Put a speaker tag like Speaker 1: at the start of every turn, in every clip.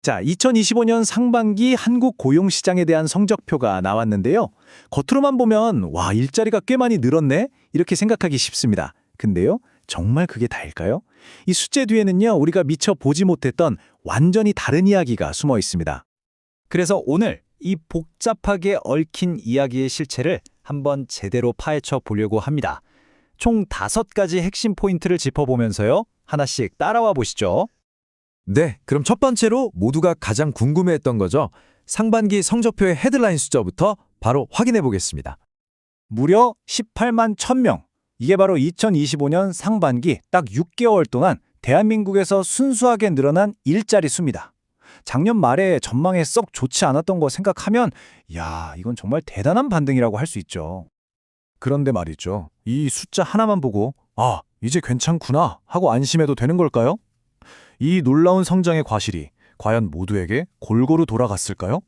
Speaker 1: 자, 2025년 상반기 한국 고용시장에 대한 성적표가 나왔는데요. 겉으로만 보면 와, 일자리가 꽤 많이 늘었네? 이렇게 생각하기 쉽습니다. 근데요, 정말 그게 다일까요? 이 숫자 뒤에는요, 우리가 미처 보지 못했던 완전히 다른 이야기가 숨어 있습니다. 그래서 오늘 이 복잡하게 얽힌 이야기의 실체를 한번 제대로 파헤쳐 보려고 합니다. 총 5가지 핵심 포인트를 짚어보면서요, 하나씩 따라와 보시죠.
Speaker 2: 네, 그럼 첫 번째로 모두가 가장 궁금해했던 거죠. 상반기 성적표의 헤드라인 숫자부터 바로 확인해 보겠습니다.
Speaker 1: 무려 18만 1000명. 이게 바로 2025년 상반기 딱 6개월 동안 대한민국에서 순수하게 늘어난 일자리 수입니다. 작년 말에 전망에 썩 좋지 않았던 거 생각하면 야, 이건 정말 대단한 반등이라고 할 수 있죠. 그런데 말이죠. 이 숫자 하나만 보고 아, 이제 괜찮구나 하고 안심해도 되는 걸까요? 이 놀라운 성장의 과실이 과연 모두에게 골고루 돌아갔을까요?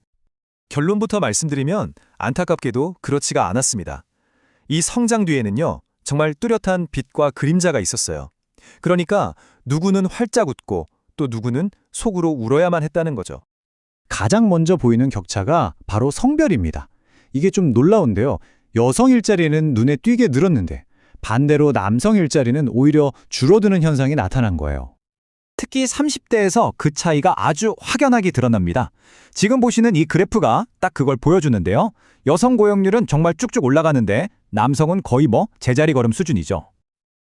Speaker 1: 결론부터 말씀드리면 안타깝게도 그렇지가 않았습니다. 이 성장 뒤에는요, 정말 뚜렷한 빛과 그림자가 있었어요. 그러니까 누구는 활짝 웃고 또 누구는 속으로 울어야만 했다는 거죠. 가장 먼저 보이는 격차가 바로 성별입니다. 이게 좀 놀라운데요. 여성 일자리는 눈에 띄게 늘었는데 반대로 남성 일자리는 오히려 줄어드는 현상이 나타난 거예요. 특히 30대에서 그 차이가 아주 확연하게 드러납니다. 지금 보시는 이 그래프가 딱 그걸 보여주는데요. 여성 고용률은 정말 쭉쭉 올라가는데 남성은 거의 제자리 걸음 수준이죠.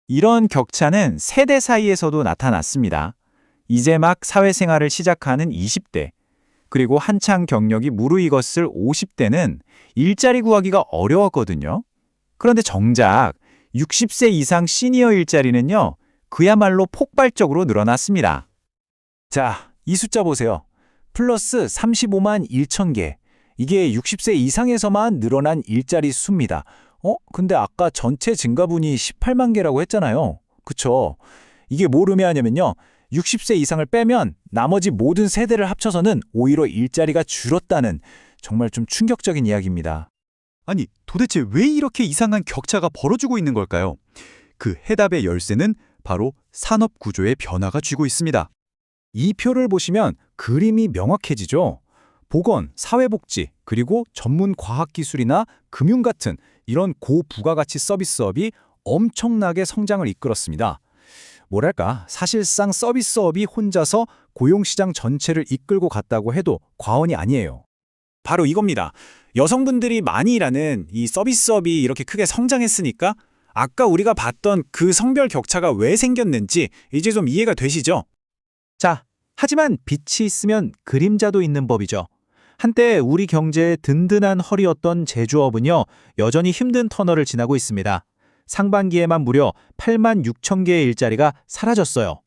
Speaker 1: 이런 격차는 세대 사이에서도 나타났습니다. 이제 막 사회생활을 시작하는 20대, 그리고 한창 경력이 무르익었을 50대는 일자리 구하기가 어려웠거든요. 그런데 정작 60세 이상 시니어 일자리는요, 그야말로 폭발적으로 늘어났습니다. 자, 이 숫자 보세요. 플러스 35만 1천 개. 이게 60세 이상에서만 늘어난 일자리 수입니다. 근데 아까 전체 증가분이 18만 개라고 했잖아요. 그쵸? 이게 뭘 의미하냐면요. 60세 이상을 빼면 나머지 모든 세대를 합쳐서는 오히려 일자리가 줄었다는 정말 좀 충격적인 이야기입니다.
Speaker 3: 아니, 도대체 왜 이렇게 이상한 격차가 벌어지고 있는 걸까요? 그 해답의 열쇠는 바로 산업 구조의 변화가 쥐고 있습니다.
Speaker 1: 이 표를 보시면 그림이 명확해지죠. 보건, 사회복지, 그리고 전문 과학기술이나 금융 같은 이런 고부가가치 서비스업이 엄청나게 성장을 이끌었습니다. 뭐랄까, 사실상 서비스업이 혼자서 고용시장 전체를 이끌고 갔다고 해도 과언이 아니에요. 바로 이겁니다. 여성분들이 많이 일하는 이 서비스업이 이렇게 크게 성장했으니까 아까 우리가 봤던 그 성별 격차가 왜 생겼는지 이제 좀 이해가 되시죠? 자, 하지만 빛이 있으면 그림자도 있는 법이죠. 한때 우리 경제의 든든한 허리였던 제조업은요, 여전히 힘든 터널을 지나고 있습니다. 상반기에만 무려 8만 6천 개의 일자리가 사라졌어요.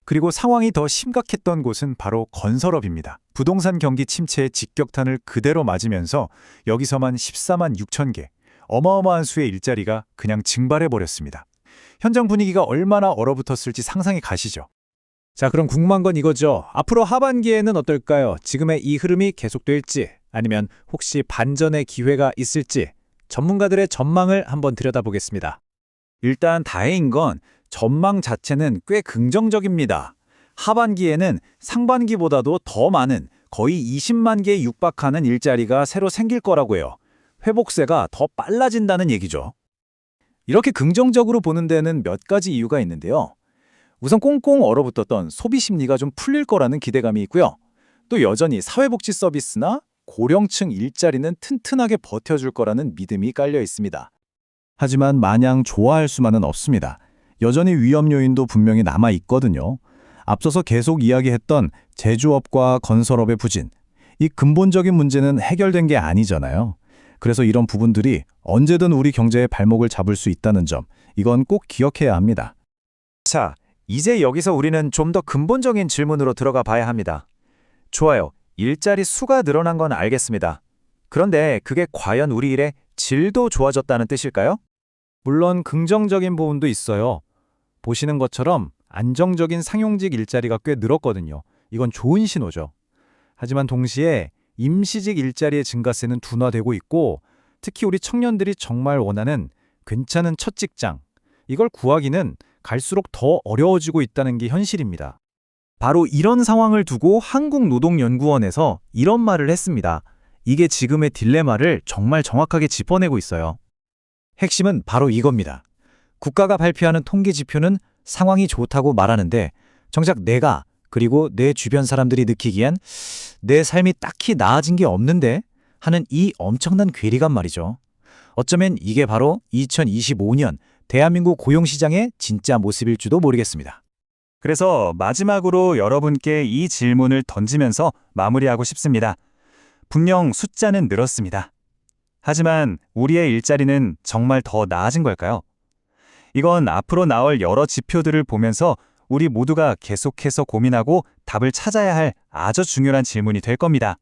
Speaker 1: 그리고 상황이 더 심각했던 곳은 바로 건설업입니다. 부동산 경기 침체의 직격탄을 그대로 맞으면서 여기서만 14만 6천 개, 어마어마한 수의 일자리가 그냥 증발해버렸습니다. 현장 분위기가 얼마나 얼어붙었을지 상상이 가시죠? 자, 그럼 궁금한 건 이거죠. 앞으로 하반기에는 어떨까요? 지금의 이 흐름이 계속될지, 아니면 혹시 반전의 기회가 있을지 전문가들의 전망을 한번 들여다보겠습니다. 일단 다행인 건 전망 자체는 꽤 긍정적입니다. 하반기에는 상반기보다도 더 많은 거의 20만 개에 육박하는 일자리가 새로 생길 거라고요. 회복세가 더 빨라진다는 얘기죠. 이렇게 긍정적으로 보는 데는 몇 가지 이유가 있는데요. 우선 꽁꽁 얼어붙었던 소비 심리가 좀 풀릴 거라는 기대감이 있고요. 또 여전히 사회복지 서비스나 고령층 일자리는 튼튼하게 버텨줄 거라는 믿음이 깔려 있습니다. 하지만 마냥 좋아할 수만은 없습니다. 여전히 위험 요인도 분명히 남아 있거든요. 앞서서 계속 이야기했던 제조업과 건설업의 부진, 이 근본적인 문제는 해결된 게 아니잖아요. 그래서 이런 부분들이 언제든 우리 경제의 발목을 잡을 수 있다는 점, 이건 꼭 기억해야 합니다. 자, 이제 여기서 우리는 좀 더 근본적인 질문으로 들어가 봐야 합니다. 좋아요. 일자리 수가 늘어난 건 알겠습니다. 그런데 그게 과연 우리 일의 질도 좋아졌다는 뜻일까요? 물론 긍정적인 부분도 있어요. 보시는 것처럼 안정적인 상용직 일자리가 꽤 늘었거든요. 이건 좋은 신호죠. 하지만 동시에 임시직 일자리의 증가세는 둔화되고 있고, 특히 우리 청년들이 정말 원하는 괜찮은 첫 직장, 이걸 구하기는 갈수록 더 어려워지고 있다는 게 현실입니다.
Speaker 4: 바로 이런 상황을 두고 한국노동연구원에서 이런 말을 했습니다. 이게 지금의 딜레마를 정말 정확하게 짚어내고 있어요.
Speaker 1: 핵심은 바로 이겁니다. 국가가 발표하는 통계 지표는 상황이 좋다고 말하는데 정작 내가 그리고 내 주변 사람들이 느끼기엔 내 삶이 딱히 나아진 게 없는데 하는 이 엄청난 괴리감 말이죠. 어쩌면 이게 바로 2025년 대한민국 고용시장의 진짜 모습일지도 모르겠습니다.
Speaker 5: 그래서 마지막으로 여러분께 이 질문을 던지면서 마무리하고 싶습니다. 분명 숫자는 늘었습니다. 하지만 우리의 일자리는 정말 더 나아진 걸까요? 이건 앞으로 나올 여러 지표들을 보면서 우리 모두가 계속해서 고민하고 답을 찾아야 할 아주 중요한 질문이 될 겁니다.